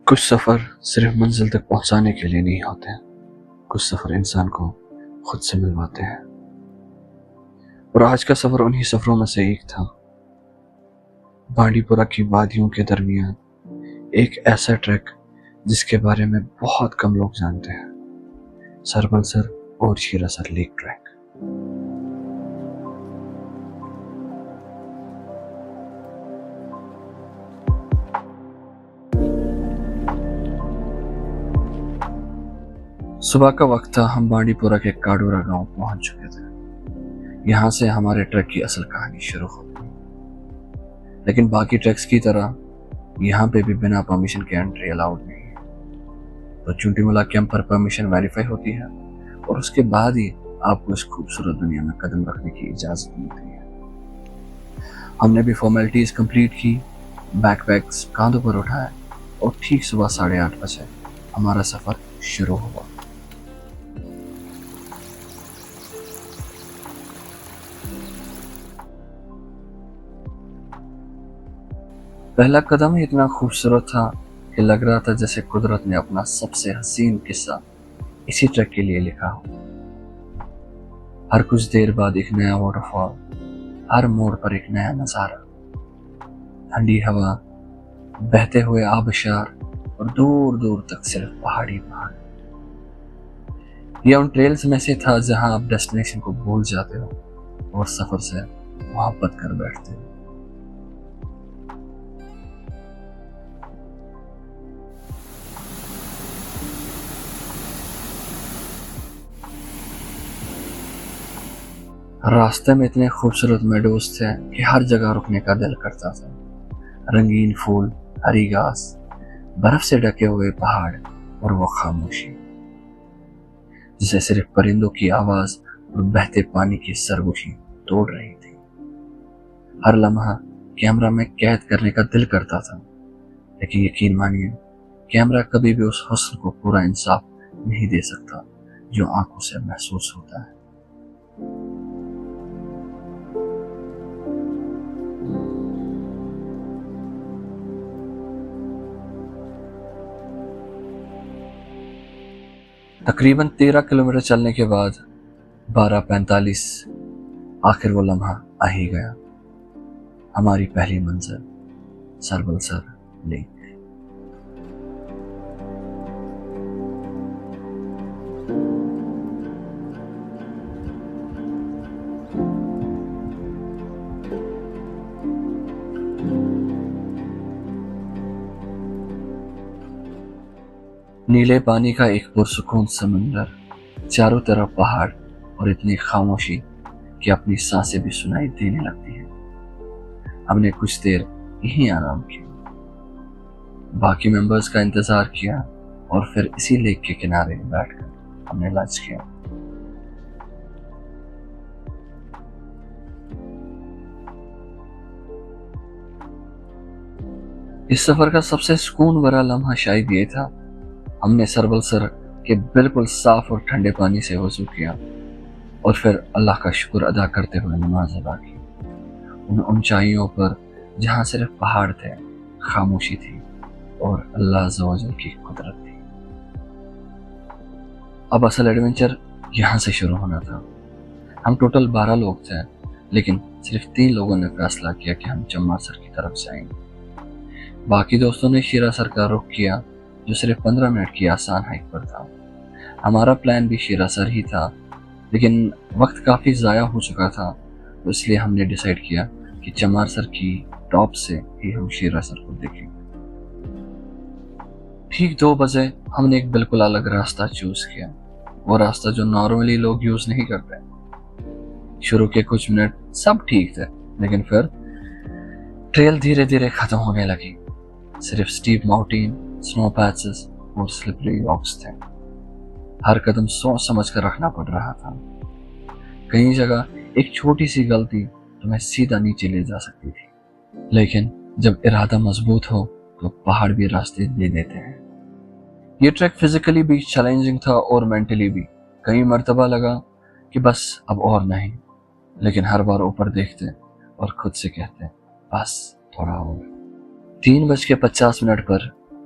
کچھ سفر صرف منزل تک پہنچانے کے لیے نہیں ہوتے ہیں، کچھ سفر انسان کو خود سے ملواتے ہیں، اور آج کا سفر انہی سفروں میں سے ایک تھا۔ بانڈی پورہ کی وادیوں کے درمیان ایک ایسا ٹریک جس کے بارے میں بہت کم لوگ جانتے ہیں، سربلسر اور شیرا سر لیک ٹریک۔ صبح کا وقت تھا، ہم بانڈی پورہ کے کاڈورا گاؤں پہنچ چکے تھے۔ یہاں سے ہمارے ٹریک کی اصل کہانی شروع ہوتی، لیکن باقی ٹریکس کی طرح یہاں پہ بھی بنا پرمیشن کے انٹری الاؤڈ نہیں ہے۔ تو چونٹی ملا کیمپ پر پرمیشن ویریفائی ہوتی ہے اور اس کے بعد ہی آپ کو اس خوبصورت دنیا میں قدم رکھنے کی اجازت ملتی ہے۔ ہم نے بھی فارمیلٹیز کمپلیٹ کی، بیک پیکس کاندھوں پر اٹھائے اور ٹھیک صبح 8:30 بجے ہمارا سفر شروع ہوا۔ پہلا قدم ہی اتنا خوبصورت تھا کہ لگ رہا تھا جیسے قدرت نے اپنا سب سے حسین قصہ اسی ٹریک کے لیے لکھا ہو۔ ہر کچھ دیر بعد ایک نیا واٹر فال، ہر موڑ پر ایک نیا نظارہ، ٹھنڈی ہوا، بہتے ہوئے آبشار اور دور دور تک صرف پہاڑی پہاڑ۔ یہ ان ٹریلز میں سے تھا جہاں آپ ڈیسٹینیشن کو بھول جاتے ہو اور سفر سے محبت کر بیٹھتے ہو۔ راستے میں اتنے خوبصورت میڈوز تھے کہ ہر جگہ رکنے کا دل کرتا تھا۔ رنگین پھول، ہری گھاس، برف سے ڈھکے ہوئے پہاڑ اور وہ خاموشی جسے صرف پرندوں کی آواز اور بہتے پانی کی سرگوشی توڑ رہی تھی۔ ہر لمحہ کیمرہ میں قید کرنے کا دل کرتا تھا، لیکن یقین مانیے کیمرہ کبھی بھی اس حسن کو پورا انصاف نہیں دے سکتا جو آنکھوں سے محسوس ہوتا ہے۔ تقریباً 13 کلومیٹر چلنے کے بعد 12:45 آخر وہ لمحہ آ ہی گیا، ہماری پہلی منزل سربلسر لیک۔ نیلے پانی کا ایک پرسکون سمندر، چاروں طرف پہاڑ اور اتنی خاموشی کہ اپنی سانسیں بھی سنائی دینے لگتی ہیں۔ ہم نے کچھ دیر یہیں آرام کیا، باقی ممبرز کا انتظار کیا اور پھر اسی لیک کے کنارے بیٹھ کر ہم نے لنچ کیا۔ اس سفر کا سب سے سکون بھرا لمحہ شاید یہ تھا، ہم نے سربلسر کے بالکل صاف اور ٹھنڈے پانی سے وضو کیا اور پھر اللہ کا شکر ادا کرتے ہوئے نماز ادا کی۔ ان اونچائیوں پر جہاں صرف پہاڑ تھے، خاموشی تھی اور اللہ عز و جل کی قدرت تھی۔ اب اصل ایڈونچر یہاں سے شروع ہونا تھا۔ ہم ٹوٹل 12 لوگ تھے، لیکن صرف 3 لوگوں نے فیصلہ کیا کہ ہم چمار سر کی طرف جائیں گے۔ باقی دوستوں نے شیرا سر کا رخ کیا جو صرف 15 منٹ کی آسان ہائیک پر تھا۔ ہمارا پلان بھی شیرا سر ہی تھا، لیکن وقت کافی ضائع ہو چکا تھا، تو اس لیے ہم نے ڈیسائیڈ کیا کہ چمار سر کی ٹاپ سے ہی ہم شیرا سر کو دیکھیں۔ ٹھیک 2 بجے ہم نے ایک بالکل الگ راستہ چوز کیا، وہ راستہ جو نارملی لوگ یوز نہیں کرتے۔ شروع کے کچھ منٹ سب ٹھیک تھے، لیکن پھر ٹریل دھیرے دھیرے ختم ہونے لگی۔ صرف سٹیپ ماؤنٹین، سنو پیچز اور سلپری راکس تھے۔ ہر قدم سوچ سمجھ کر رکھنا پڑ رہا تھا، کئی جگہ ایک چھوٹی سی غلطی تمہیں سیدھا نیچے لے جا سکتی تھی، لیکن جب ارادہ مضبوط ہو تو پہاڑ بھی راستے دے دیتے ہیں۔ یہ ٹریک فزیکلی بھی چیلنجنگ تھا اور مینٹلی بھی۔ کئی مرتبہ لگا کہ بس اب اور نہیں، لیکن ہر بار اوپر دیکھتے اور خود سے کہتے بس تھوڑا اور۔ 3:50 پر